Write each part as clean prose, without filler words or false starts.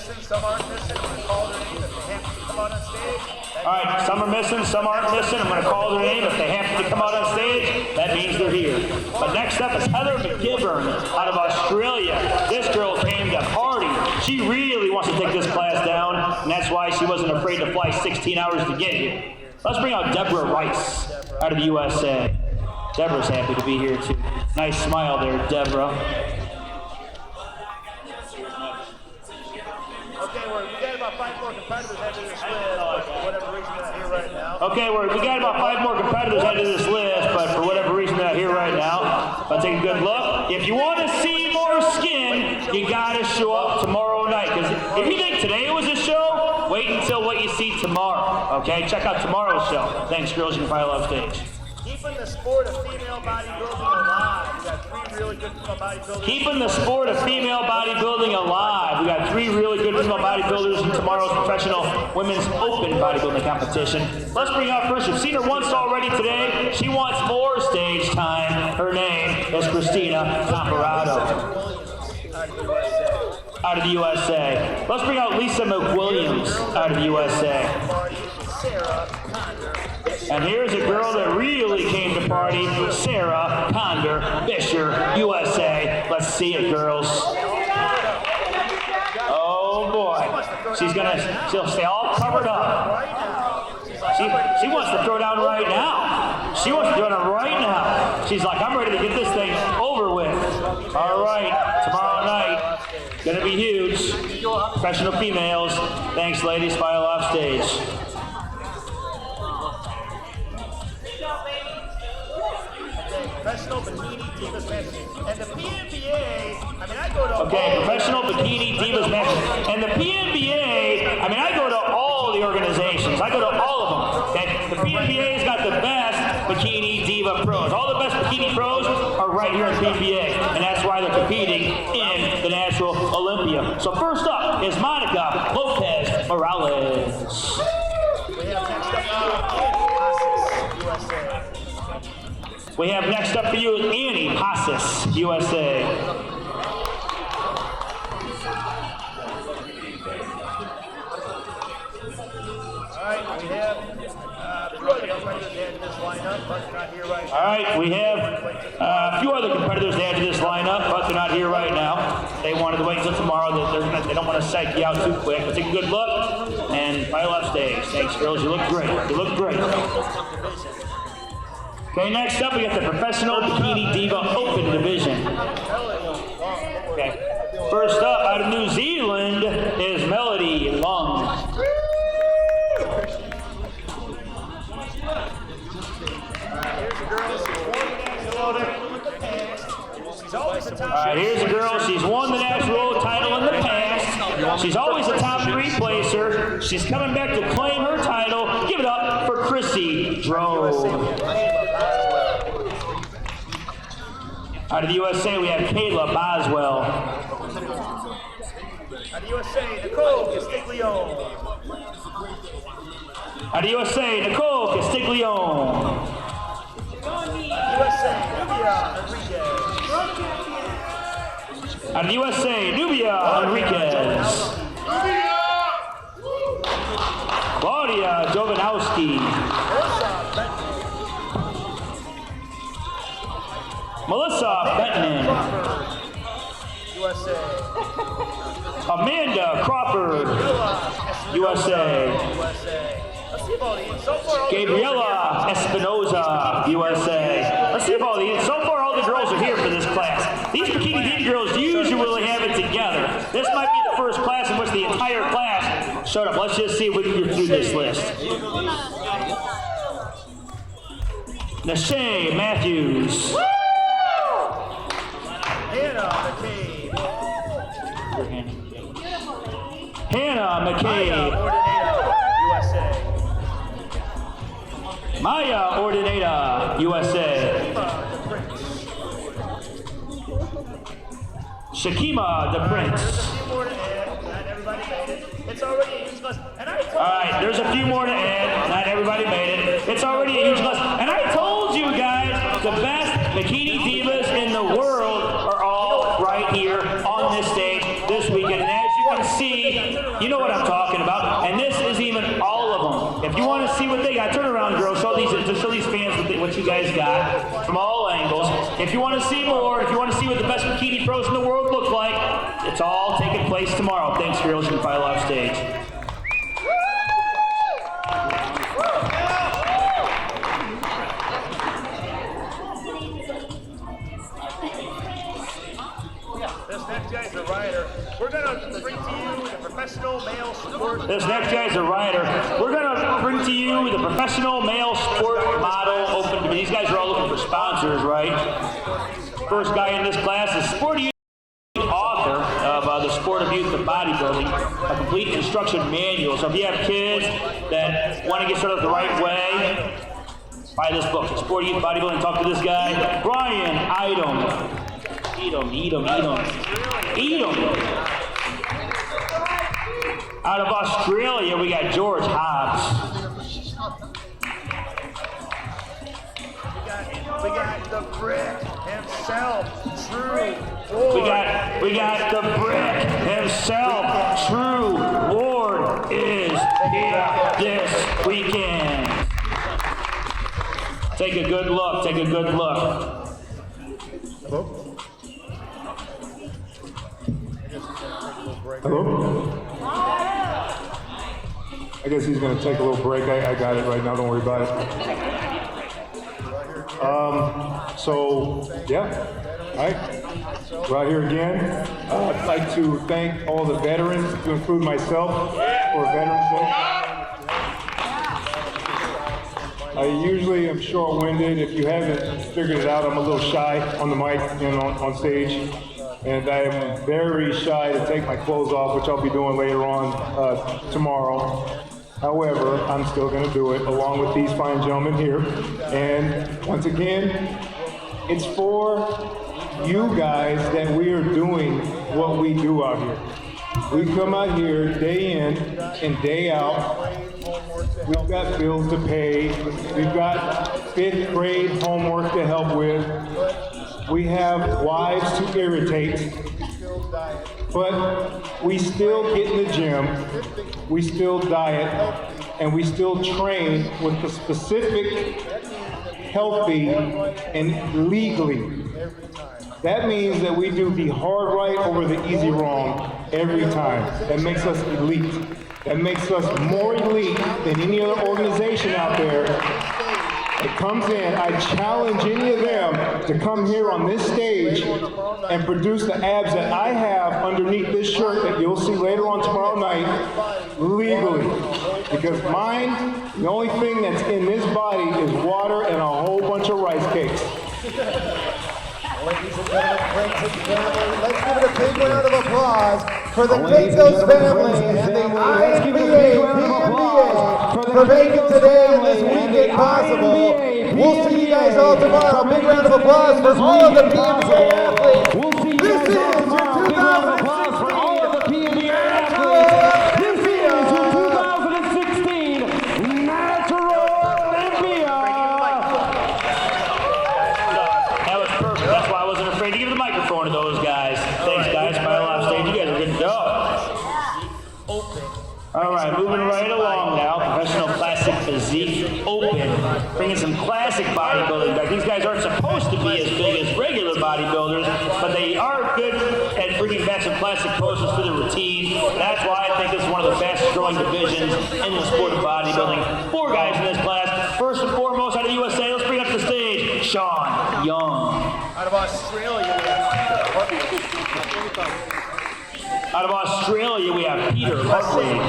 missing, some aren't missing. I'm going to call their name if they happen to come out on stage. All right, some are missing, some aren't missing. I'm going to call their name. If they happen to come out on stage, that means they're here. But next up is Heather McGivern out of Australia. This girl came to party. She really wants to take this class down, and that's why she wasn't afraid to fly 16 hours to get here. Let's bring out Deborah Rice out of the USA. Deborah's happy to be here too. Nice smile there, Deborah. Okay, we got about 5 more competitors added to this list, but for whatever reason they're not here right now. Okay, we got about 5 more competitors added to this list, but for whatever reason they're not here right now. But take a good look. If you want to see more skin, you got to show up tomorrow night. Because if you think today was a show, wait until what you see tomorrow. Okay, check out tomorrow's show. Thanks, girls. You can file off stage. Keeping the sport of female bodybuilding alive. We got 3 really good female bodybuilders. Keeping the sport of female bodybuilding alive. We got 3 really good female bodybuilders in tomorrow's professional women's open bodybuilding competition. Let's bring out first. You've seen her once already today. She wants more stage time. Her name is Christina Comparado. Out of the USA. Let's bring out Lisa McWilliams out of the USA. And here's a girl that really came to party, Sarah Condor Fisher, USA. Let's see it, girls. Oh boy. She'll stay all covered up. She wants to throw down right now. She wants to throw down right now. She's like, I'm ready to get this thing over with. All right, tomorrow night, gonna be huge. Professional females. Thanks, ladies. File off stage. Professional Bikini Divas matches. And the PNBA, I mean, I go to Professional Bikini Divas matches. And the PNBA, I mean, I go to all the organizations. I go to all of them. Okay? The PNBA's got the best Bikini Diva pros. All the best Bikini pros are right here in PNBA. And that's why they're competing in the National Olympia. So first up is Monica Lopez Morales. We have next up for you Annie Passes, USA. Alright, we have a few other competitors added to this lineup, but they're not here right now. Alright, we have a few other competitors added to this lineup, but they're not here right now. They wanted to wait until tomorrow. They don't want to psych you out too quick. But take a good look and file off stage. Thanks, girls. You look great. You look great. Okay, next up we got the Professional Bikini Diva Open division. Okay, first up out of New Zealand is Melody Long. Alright, here's a girl. She's won the national title in the past. She's always a top 3 placer. She's coming back to claim her title. Give it up for Chrissy Drove. Out of the USA, we have Kayla Boswell. Out of the USA, Nicole Castiglione. Out of the USA, Nicole Castiglione. USA, Nubia Enriquez. Out of the USA, Nubia Enriquez. Claudia Jovanowski. Melissa Bettman. USA. Amanda Crawford. USA. Gabriela Espinoza, USA. Let's see if so far all the girls are here for this class. These Bikini Diva girls usually have it together. This might be the first class in which the entire class showed up. Let's just see if we can get through this list. Nashay Matthews. Hannah McCabe. Maya Ordinata, USA. Shakima the Prince. Alright, there's a few more to add. Not everybody made it. It's already a huge list. And I told you guys, the best Bikini Divas in the world are all right here on this stage this weekend. And as you can see, You know what I'm talking about. And this is even all of them. If you want to see what they got, turn around, girls. Show these fans what you guys got from all angles. If you want to see more, if you want to see what the best bikini pros in the world look like, it's all taking place tomorrow. Thanks, girls. You can file off stage. This next guy's a rider. We're going to bring to you the professional male sport. This next guy's a rider. We're going to bring to you the professional male sport model open. These guys are all looking for sponsors, right? First guy in this class is Sporty author of The Sport of Youth of Bodybuilding, a complete instruction manual. So if you have kids that want to get started the right way, buy this book, The Sport of Youth Bodybuilding. Talk to this guy, Brian Idom. Eat 'em. Out of Australia, we got George Hobbs. We got the brick himself, True Ward. We got the brick himself, True Ward is here this weekend. Take a good look. Hello? I guess he's going to take a little break. I got it right now. Don't worry about it. Right here again. I'd like to thank all the veterans, to include myself, for Veterans Day. I usually am short-winded. If you haven't figured it out, I'm a little shy on the mic and on stage. And I am very shy to take my clothes off, which I'll be doing later on tomorrow. However, I'm still going to do it along with these fine gentlemen here. And once again, it's for you guys that we are doing what we do out here. We come out here day in and day out. We've got bills to pay. We've got 5th grade homework to help with. We have wives to irritate, but we still get in the gym, we still diet, and we still train with the specific, healthy, and legally. That means that we do the hard right over the easy wrong every time. That makes us elite. That makes us more elite than any other organization out there. It comes in, I challenge any of them to come here on this stage and produce the abs that I have underneath this shirt that you'll see later on tomorrow night, legally. Because mine, the only thing that's in this body is water and a whole bunch of rice cakes. Ladies and gentlemen, friends and family, let's give it a big round of applause for the Gatos family and the INBA, PNBA for making today and this weekend possible. We'll see you guys all tomorrow. Big round of applause for all of the PNBA athletes. We'll see you This guys all is tomorrow. your Big round of applause for all of the PNBA athletes. This is your 2016 Natural Olympia. That was perfect. That's why I wasn't afraid to give the microphone to those guys. Thanks, guys. Smile off stage. You guys are good to go. All right, moving right along now. Professional Classic Physique Open. Bringing some classic bodybuilding back. These guys aren't supposed to be as big as regular bodybuilders, but they are good at bringing back some classic poses to the routine. That's why I think this is one of the fastest growing divisions in the sport of bodybuilding. 4 guys in this class. First and foremost, out of the USA, let's bring up to the stage, Sean Young. Out of Australia, Out of Australia, we have Peter Buckley.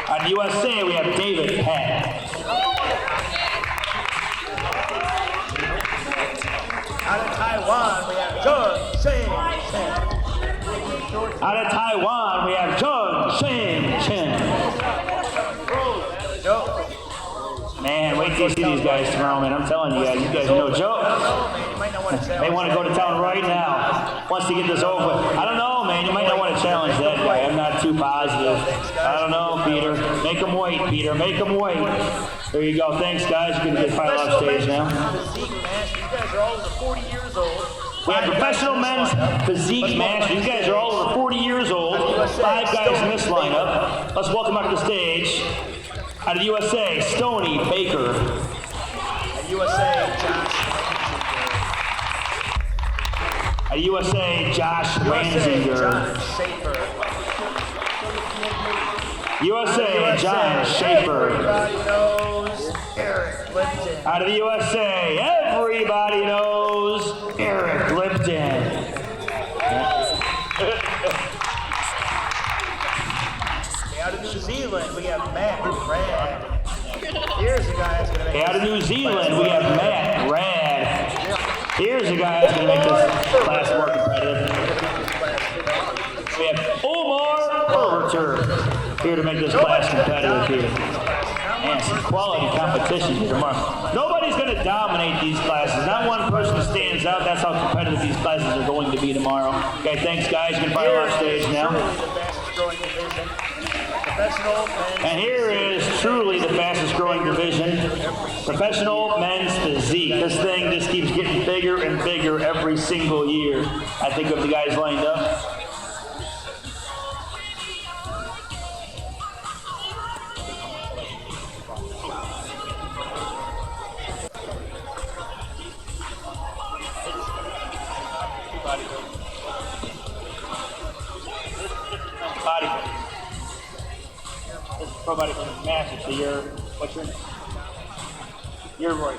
Out of the USA, we have David Peck. out of Taiwan, we have Jun Sing Chen. Out of Taiwan, we have Jun Sing Chen. Man, wait till you see these guys tomorrow, man. I'm telling you guys are no joke. They want to go to town right now. Wants to get this over with. I don't know, man. You might not want to challenge that guy. I'm not too positive. I don't know, Peter. Make him wait, Peter. Make him wait. There you go. Thanks, guys. You can get filed off stage now. Physique, man. You guys are all over 40 years old. We have professional men's physique match. These guys are all over 40 years old. 5 guys in this lineup. Let's welcome out to the stage. Out of the USA, Stoney Baker. USA, Josh. Out of USA, Josh Ranzinger. John Schaefer. USA, John Schaefer. Everybody knows Eric Lipton. Out of the USA, everybody knows Eric Lipton. Out of New Zealand, we have Matt Rad. Here's a guy that's going to make Out of New Zealand, we have Matt Rad. Here's a guy that's going to make this class more competitive. We have Omar Overturf here to make this class competitive here. And some quality competition here tomorrow. Nobody's going to dominate these classes. Not one person stands out. That's how competitive these classes are going to be tomorrow. Okay, thanks guys. You can file off stage now. And here is truly the fastest growing division, professional men's physique. This thing just keeps getting bigger and bigger every single year. I think of the guys lined up. Bodybuilding. This is pro bodybuilding master, so what's your name? You're Roy.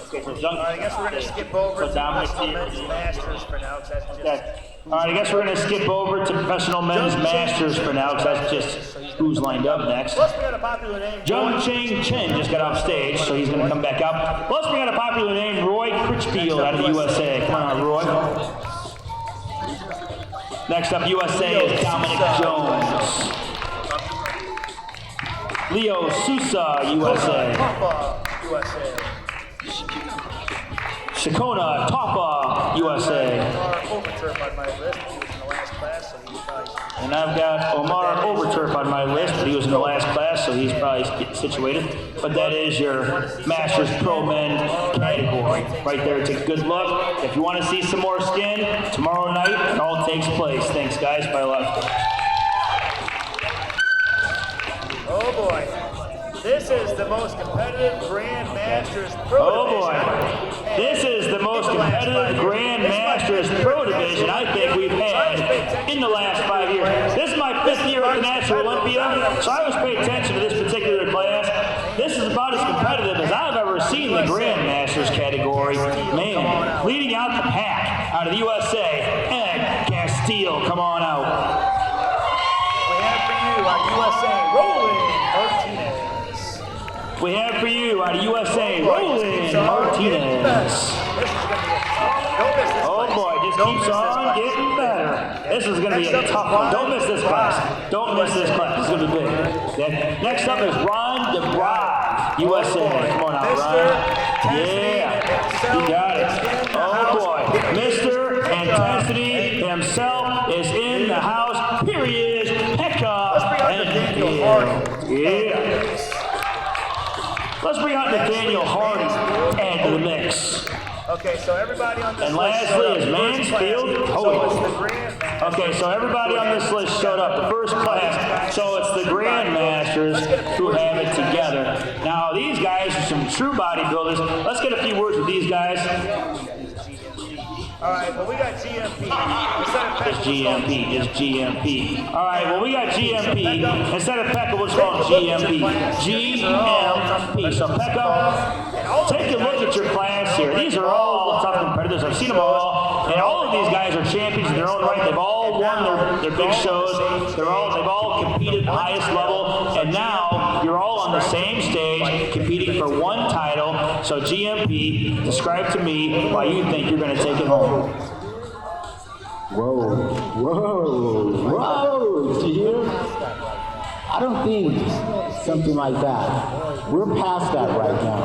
Okay, so I guess we're going to skip over to professional men's masters for now, because that's just... Okay. All right, I guess we're going to skip over to professional men's masters for now, because that's just who's lined up next. Let's bring out a popular name. Jung Ching Chen just got off stage, so he's going to come back up. Let's bring out a popular name, Roy Critchfield out of the USA. Come on, Roy. Next up, USA is Dominic Jones. Leo Sousa, USA. Shakona Tapa, USA. And I've got Omar Overturf on my list, but he was in the last class, so he's probably getting situated. But that is your Masters Pro Men category. Right there, take a good look. If you want to see some more skin, tomorrow night, it all takes place. Thanks, guys. Bye, left. Oh, boy. This is the most competitive Grand Masters Pro Division. This is the most competitive Grand Masters Pro Division I think we've had in the last 5 years. This is my 5th year at the National Olympia, so I always pay attention to this particular class. This is about as competitive as I've ever seen the Grand Masters category. Man, leading out the pack out of the USA, Ed Castile, come on out. We have for you our USA, Roland Martinez. We have for you out of USA, Roland Martinez. Oh boy, just keeps on getting better. This is going to be a tough one. Don't miss this class. Don't miss this class. It's going to be big. Okay. Next up is Ron DeBra, USA. Come on out, Ron. Yeah, you got it. Oh boy, Mr. Intensity himself is in the house. Here he is, Pekka. Yeah. Let's bring out Nathaniel Hardy add to the mix. Okay, so everybody on this and list. And lastly is Mansfield Hoey. Okay, so everybody on this list showed up. The first class, so it's the Grandmasters who have it together. Now, these guys are some true bodybuilders. Let's get a few words with these guys. All right, well, we got GMP. It's GMP. It's GMP. All right, well, we got GMP. Instead of Pekka, we'll just call it GMP. GMP. So, Pekka, take a look at your class here. These are all tough competitors. I've seen them all. And all of these guys are champions in their own right. They've all won their big shows. They've all competed at the highest level. And now you're all on the same stage competing for one title. So, GMP, describe to me why you think you're going to take it home. Whoa, did you hear? I don't think something like that. We're past that right now.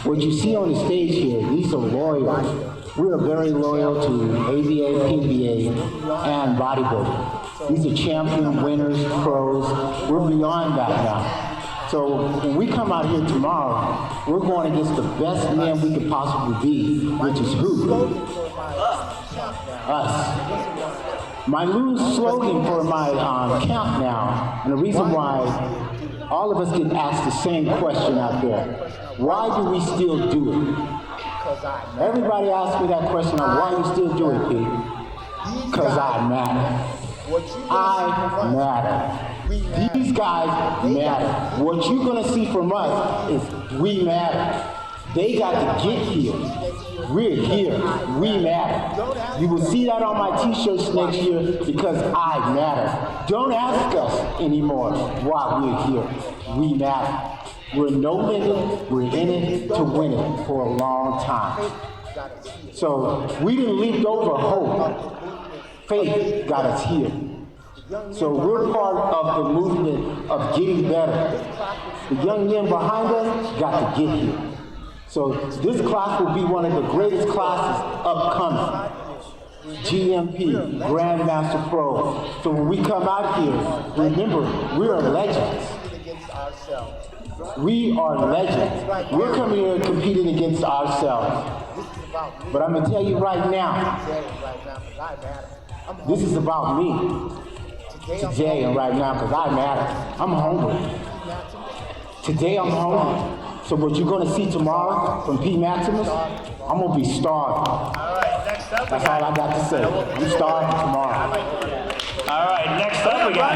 What you see on the stage here, these are loyal. We are very loyal to ABA, PNBA, and bodybuilding. These are champion winners, pros. We're beyond that now. So when we come out here tomorrow, we're going against the best man we could possibly be, which is who? us. My new slogan for my camp now, and the reason why all of us get asked the same question out there, why do we still do it? Everybody asks me that question of why you still do it, Pete. Because I matter. I matter. These guys matter. What you're going to see from us is we matter. They got to get here. We're here. We matter. You will see that on my t-shirts next year because I matter. Don't ask us anymore why we're here. We matter. We're no limit. We're in it to win it for a long time. So we didn't leap over hope. Faith got us here. So we're part of the movement of getting better. The young men behind us got to get here. So this class will be one of the greatest classes upcoming. GMP, Grandmaster Pro. So when we come out here, remember, we are legends. We are legends. We're coming here competing against ourselves. But I'm going to tell you right now, this is about me. Today and right now, because I matter. I'm hungry. Today I'm hungry. So what you're going to see tomorrow from P. Maximus, I'm going to be starving. All right, next up, that's all I got to say. I'm starving tomorrow. All right, next up we got,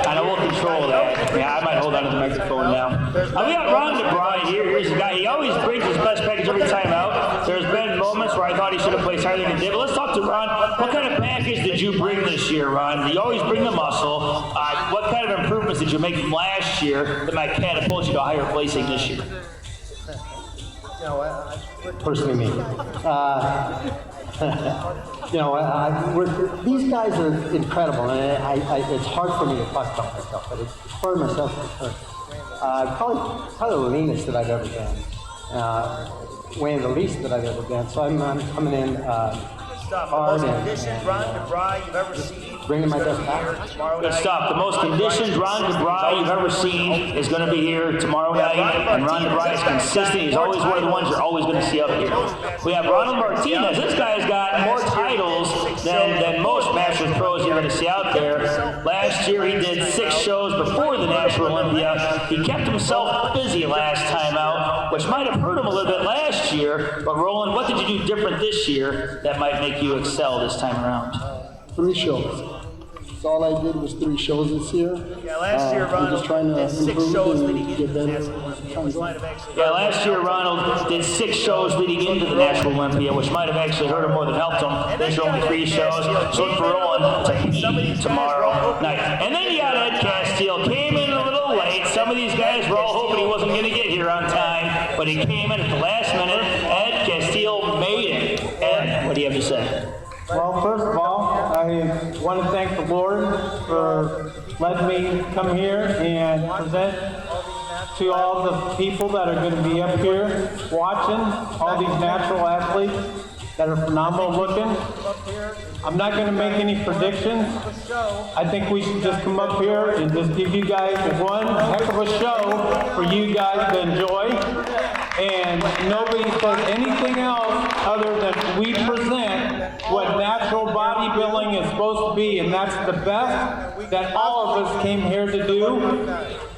and I will control that. Yeah, I might hold on to the microphone now. We got Ron DeBryan here. Here's a guy, he always brings his best package every time out. There's been moments where I thought he should have placed higher than he did. But let's talk to Ron. What kind of package did you bring this year, Ron? You always bring the muscle. What kind of improvements did you make from last year that might catapult you to a higher placing this year? Personally, me. These guys are incredible, and it's hard for me to talk about myself, but it's for myself. Probably the leanest that I've ever been, weighing the least that I've ever been. So I'm coming in hard the most conditioned Ron DeBryan you've ever seen. Bringing my best back. Good stuff. The most conditioned Ron DeBryan you've ever seen is going to be here tomorrow night. And Ron DeBryan is consistent. He's always one of the ones you're always going to see up here. We have Ronald Martinez. This guy's got more titles than most Masters pros you're going to see out there. Last year he did 6 shows before the National Olympia. He kept himself busy last time out, which might have hurt him a little bit last year. But Roland, what did you do different this year that might make you excel this time around? 3 shows. So all I did was 3 shows this year. Yeah, last year Ronald did 6 shows leading into the National Olympia. Yeah, last year Ronald did 6 shows leading into the National Olympia, which might have actually hurt him more than helped him. There's only 3 shows. So look for Roland to eat tomorrow night. And then you got Ed Castile. Came in a little late. Some of these guys were all hoping he wasn't going to get here on time, but he came in at the last minute. Ed Castile made it. Ed, what do you have to say? Well, first of all, I want to thank the Lord for letting me come here and present to all the people that are going to be up here watching, all these natural athletes that are phenomenal looking. I'm not going to make any predictions. I think we should just come up here and just give you guys one heck of a show for you guys to enjoy. And nobody says anything else other than we present what natural bodybuilding is supposed to be, and that's the best that all of us came here to do,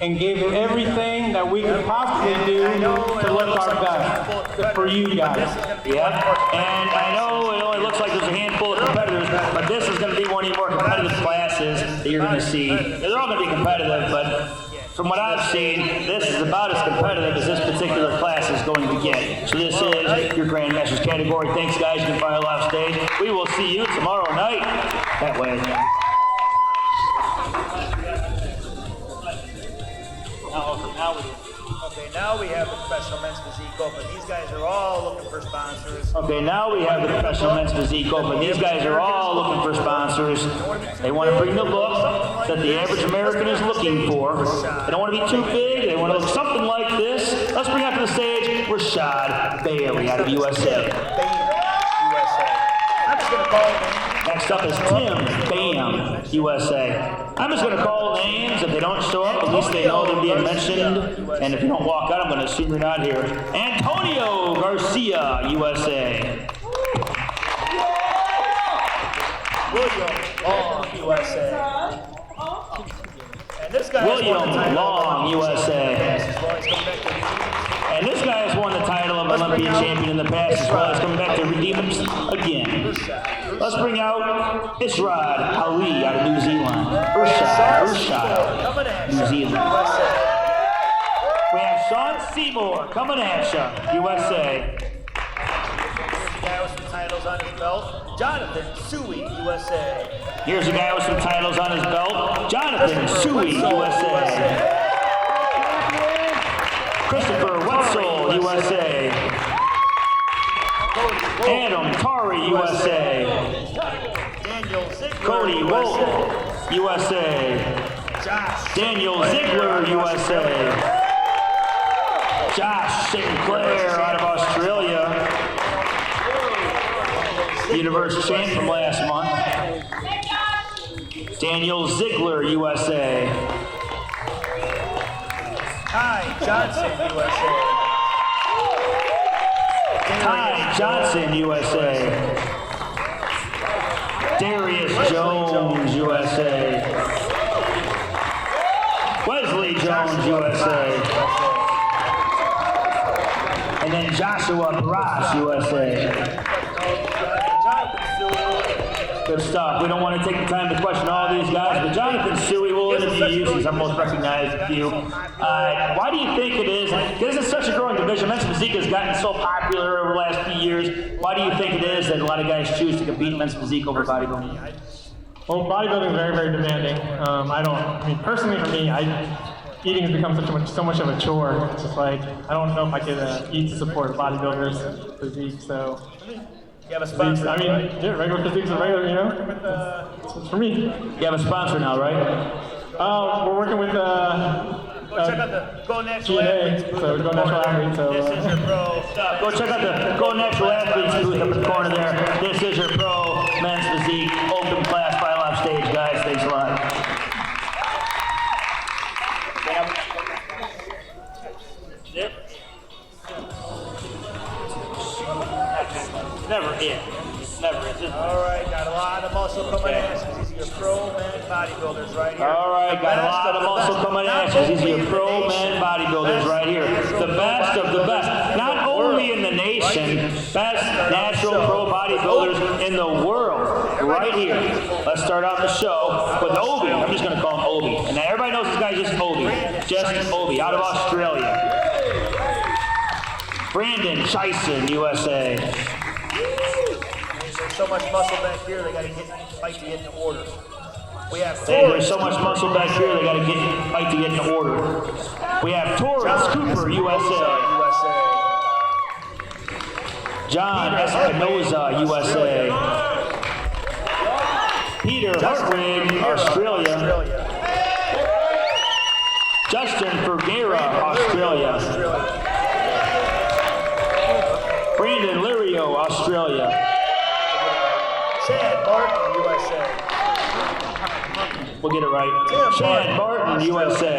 and gave everything that we could possibly do to look our best for you guys. Yeah, and I know it only looks like there's a handful of competitors, but this is going to be one of your more competitive classes that you're going to see. They're all going to be competitive, but from what I've seen, this is about as competitive as this particular class is going to get. So this is your Grandmasters category. Thanks, guys. You can file off stage. We will see you tomorrow night that way. Now we have the Professional Men's Physique Open. These guys are all looking for sponsors. Okay, now we have the Professional Men's Physique Open. These guys are all looking for sponsors. They want to bring the look that the average American is looking for. They don't want to be too big. They want to look something like this. Let's bring out to the stage Rashad Bailey out of USA. I'm just going to call him. Next up is Tim Bam, USA. I'm just going to call names. If they don't show up, at least they know they're being mentioned. And if you don't walk out, I'm going to assume you're not here. Antonio Garcia, USA. William Long, USA. And this guy William Long, USA. And this guy has won the title of Olympia champion in the past as well as coming back to redeem it again. Let's bring out Israd Ali out of New Zealand. Urshad, New Zealand. We have Sean Seymour coming at you, USA. Guy with some titles on his belt, Jonathan Suey, USA. Here's a guy with some titles on his belt, Jonathan Suey, USA. Christopher Wetzel, USA. Adam Tari, USA. Daniel Ziegler, Cody Wolf, USA. Daniel Ziegler, USA. Josh Sinclair out of Australia. Universe champ from last month. Daniel Ziegler, USA. Ty Johnson, USA. Ty Johnson, USA. Darius Jones, USA. Wesley Jones, USA. And then Joshua Ross, USA. Good stuff. We don't want to take the time to question all these guys, but Jonathan Suey will interview you. He's our most recognized few. Why do you think it is? Because it's such a growing division. Men's physique has gotten so popular over the last few years. Why do you think it is that a lot of guys choose to compete in men's physique over bodybuilding? Well, bodybuilding is very, very demanding. Personally for me, eating has become so much of a chore. It's just like, I don't know if I could eat to support bodybuilders' physique, so. You have a sponsor, yeah, regular physiques are regular, you know? It's for me. You have a sponsor now, right? We're working with, Go check out the Go Natural Athletes booth. So Go Natural Athletes. So, this is your pro stuff. Go check out the Go Natural Athletes booth up in the corner there. This is your pro men's physique open class final off stage, guys. Thanks a lot. Yep. Never is. Never is. All right, got a lot of muscle coming at us. These are your pro men bodybuilders right here. All right, got a lot of muscle coming at you. These are your pro men bodybuilders right here. The best of the best. Not only in the nation, best natural pro bodybuilders in the world right here. Let's start out the show with Obi. I'm just going to call him Obi. And now everybody knows this guy's just Obi. Just Obi out of Australia. Brandon Chison, USA. There's so much muscle back here, they got to fight to get in order. We have There's so much muscle back here, they got to fight to get in order. We have Torres Cooper, USA. John Espinoza, USA. Peter Hartwig, Australia. Justin Ferreira, Australia. Brandon Lirio, Australia. Chad Martin, USA. We'll get it right. Chad Martin, USA.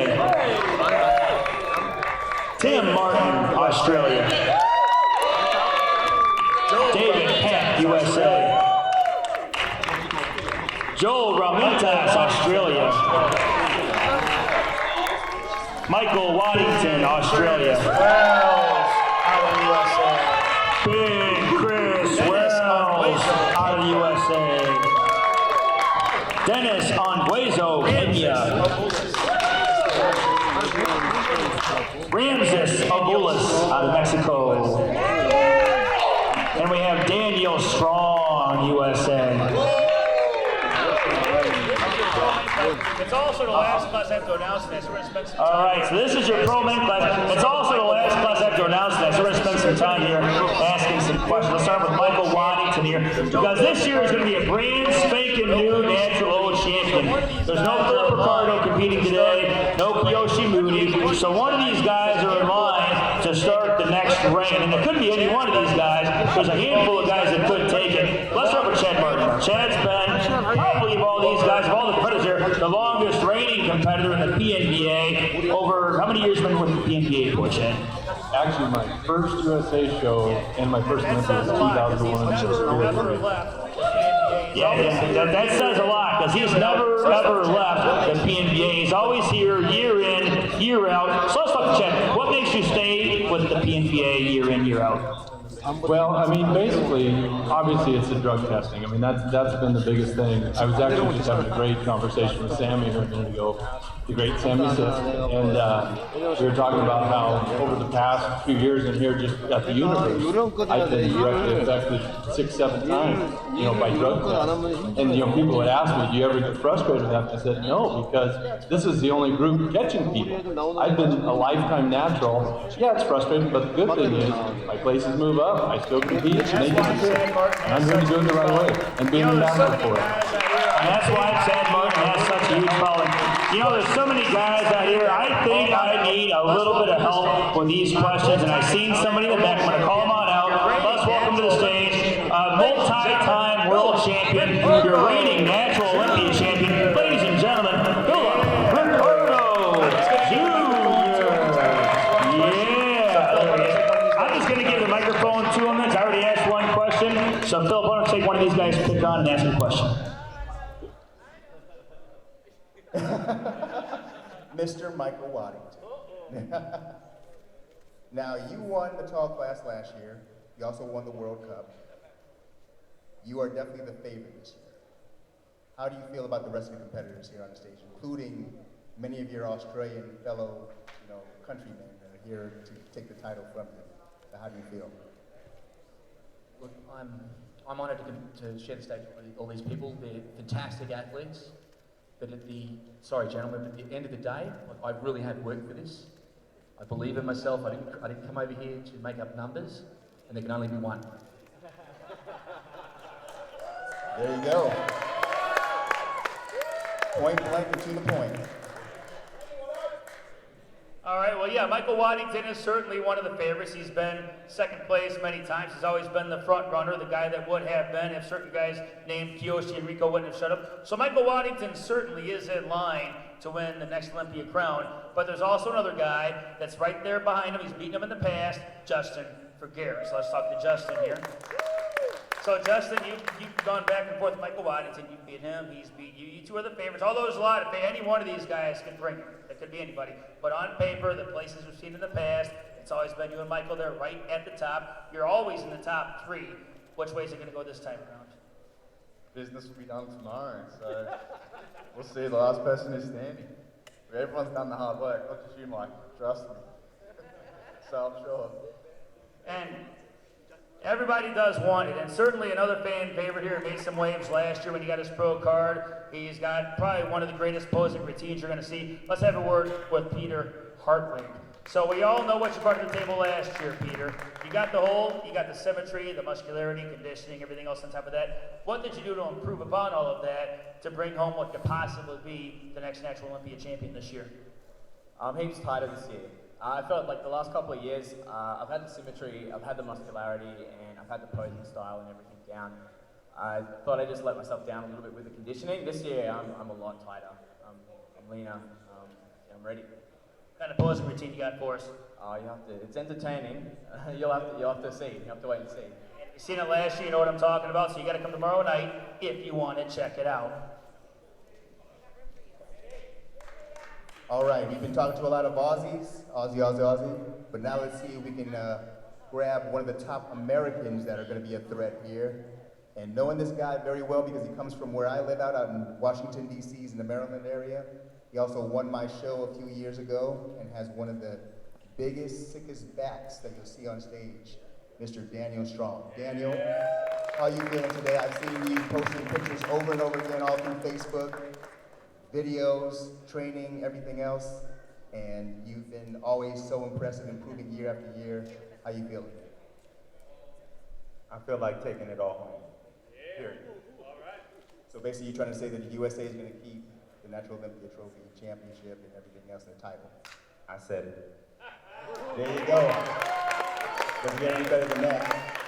Tim Martin, Australia. David Peck, USA. Joel Ramintas, Australia. Michael Waddington, Australia. Big Chris Wells out of the USA. Dennis Onguezo, Kenya. Ramses Abulis out of Mexico. And we have Daniel Strong, USA. It's also the last class I have to announce this. We're going to spend some time. All right, so this is your pro men class. It's also the last class I have to announce this. We're going to spend some time here asking some questions. Let's start with Michael Waddington here. Because this year is going to be a brand spanking new natural old champion. There's no Philip Ricardo competing today, no Kiyoshi Mooney. So one of these guys are in line to start the next reign. And it could be any one of these guys. There's a handful of guys that could take it. Let's start with Chad Martin. Chad's been, probably of all these guys, of all the competitors here, the longest reigning competitor in the PNBA. Over, how many years have you been with the PNBA for, Chad? Actually, my first USA show and my first Olympia was 2001. Never left the PNBA Yeah, that says a lot, because he's never left the PNBA. He's always here, year in, year out. So let's talk to Chad. What makes you stay with the PNBA year in, year out? Well, I mean, basically, obviously it's the drug testing. I mean, that's been the biggest thing. I was actually just having a great conversation with Sammy here a minute ago, the great Sammy Sith, and we were talking about how over the past few years in here, just at the universe, I've been directly affected 6-7 times, by drug tests. And people would ask me, do you ever get frustrated with that? I said, no, because this is the only group catching people. I've been a lifetime natural. Yeah, it's frustrating, but the good thing is my places move up. I still compete, and they disappear. And I'm going to do it the right way, and being an ambassador for it. And that's why San Martin has such a huge following. There's so many guys out here. I think I need a little bit of help with these questions, and I've seen somebody in the back. I'm going to call them on out. Let's welcome to the stage a multi-time world champion, your reigning natural Olympia champion, ladies and gentlemen, Philip Ricardo Jr. Yeah. I'm just going to give the microphone to him. I already asked one question, so Philip, why don't you take one of these guys, pick on, and ask a question. Mr. Michael Waddington. Now, you won the tall class last year. You also won the World Cup. You are definitely the favorite this year. How do you feel about the rest of the competitors here on the stage, including many of your Australian fellow, countrymen that are here to take the title from you? So how do you feel? Look, I'm honoured to share the stage with all these people. They're fantastic athletes. But gentlemen, at the end of the day, I really have worked for this. I believe in myself. I didn't come over here to make up numbers, and there can only be one. There you go. Point blank and to the point. All right, well, yeah, Michael Waddington is certainly one of the favorites. He's been second place many times. He's always been the front runner, the guy that would have been if certain guys named Kiyoshi and Rico wouldn't have shut up. So Michael Waddington certainly is in line to win the next Olympia crown. But there's also another guy that's right there behind him. He's beaten him in the past, Justin Vergara. So let's talk to Justin here. So Justin, you've gone back and forth with Michael Waddington. You beat him, he's beat you. You two are the favorites. Although there's a lot of any one of these guys can bring it. It could be anybody. But on paper, the places we've seen in the past, it's always been you and Michael. They're right at the top. You're always in the top 3. Which way is it going to go this time around? Business will be done tomorrow, so we'll see. The last person is standing. But everyone's done the hard work, not just you, Mike. Trust me. So I'm sure. And everybody does want it, and certainly another fan favorite here made some waves last year when he got his pro card. He's got probably one of the greatest posing routines you're going to see. Let's have a word with Peter Hartwig. So we all know what you brought to the table last year, Peter. You got you got the symmetry, the muscularity, conditioning, everything else on top of that. What did you do to improve upon all of that to bring home what could possibly be the next Natural Olympia champion this year? Heaps tighter this year. I felt like the last couple of years, I've had the symmetry, I've had the muscularity, and I've had the posing style and everything down. I thought I just let myself down a little bit with the conditioning. This year, I'm a lot tighter. I'm leaner. I'm ready. What kind of posing routine you got for us? You have to. It's entertaining. You'll have to see. You have to wait and see. You've seen it last year. You know what I'm talking about. So you got to come tomorrow night if you want to check it out. All right, we've been talking to a lot of Aussies, Aussie, but now let's see if we can grab one of the top Americans that are going to be a threat here. And knowing this guy very well because he comes from where I live out in Washington, D.C., in the Maryland area. He also won my show a few years ago and has one of the biggest, sickest backs that you'll see on stage, Mr. Daniel Strong. Daniel, how are you feeling today? I've seen you posting pictures over and over again all through Facebook, videos, training, everything else, and you've been always so impressive, improving year after year. How you feeling? I feel like taking it all home. Period. So basically you're trying to say that the USA is going to keep the Natural Olympia Trophy, championship, and everything else in the title. I said it. There you go. Doesn't get any better than that.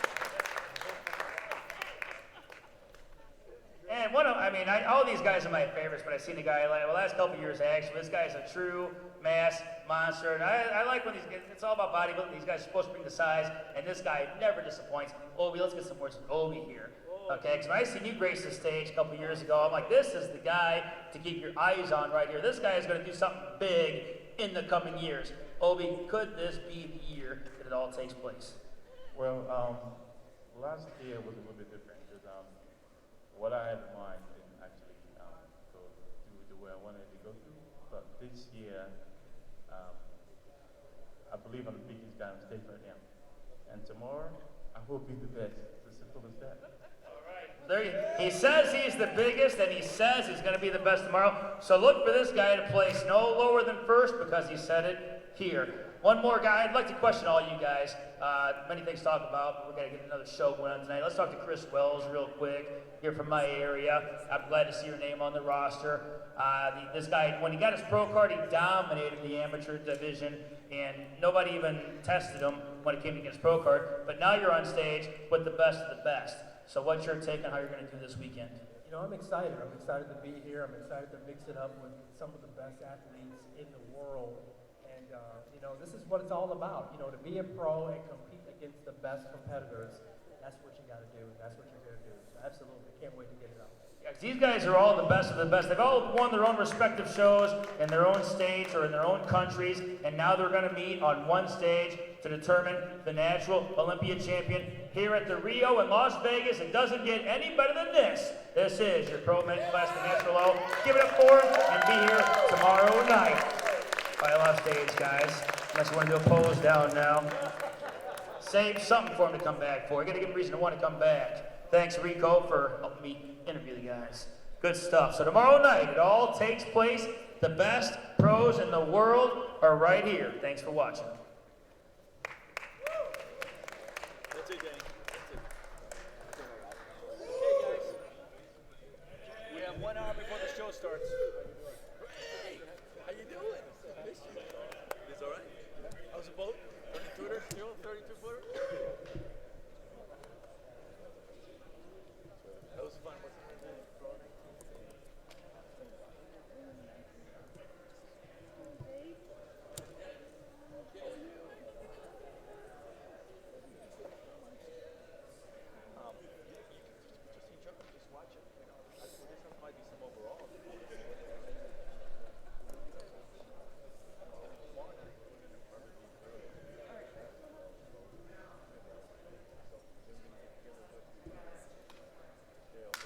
And all these guys are my favorites, but I've seen a guy the last couple of years actually. This guy's a true mass monster, and I like when it's all about bodybuilding. These guys are supposed to bring the size, and this guy never disappoints. Obi, let's get some words from Obi here. Okay, because when I seen you grace the stage a couple years ago, I'm like, this is the guy to keep your eyes on right here. This guy is going to do something big in the coming years. Obi, could this be the year that it all takes place? Well, last year was a little bit different because what I had in mind didn't actually go do the way I wanted it to go through. But this year, I believe I'm the biggest guy on stage right now. And tomorrow, I will be the best. It's as simple as that. He says he's the biggest, and he says he's going to be the best tomorrow. So look for this guy to place no lower than first because he said it here. One more guy. I'd like to question all you guys. Many things to talk about. We're going to get another show going on tonight. Let's talk to Chris Wells real quick. Here from my area. I'm glad to see your name on the roster. This guy, when he got his pro card, he dominated the amateur division, and nobody even tested him when it came to get his pro card. But now you're on stage with the best of the best. So what's your take on how you're going to do this weekend? You know, I'm excited. I'm excited to be here. I'm excited to mix it up with some of the best athletes in the world. And, you know, this is what it's all about. You know, to be a pro and compete against the best competitors, that's what you got to do. That's what you're going to do. So absolutely. Can't wait to get it out. Yeah, these guys are all the best of the best. They've all won their own respective shows in their own states or in their own countries, and now they're going to meet on one stage to determine the natural Olympia champion here at the Rio in Las Vegas. It doesn't get any better than this. This is your pro men's class, the natural low. Give it up for him and be here tomorrow night. Pile on stage, guys. Unless you want to do a pose down now. Save something for him to come back for. You got to give him a reason to want to come back. Thanks, Rico, for helping me interview the guys. Good stuff. So tomorrow night, it all takes place. The best pros in the world are right here. Thanks for watching. That's it, Danny. That's it. Okay, guys. We have 1 hour before the show starts. Hey, how you doing? Miss you. It's all right. How's the boat? 32-footer? Still 32-footer?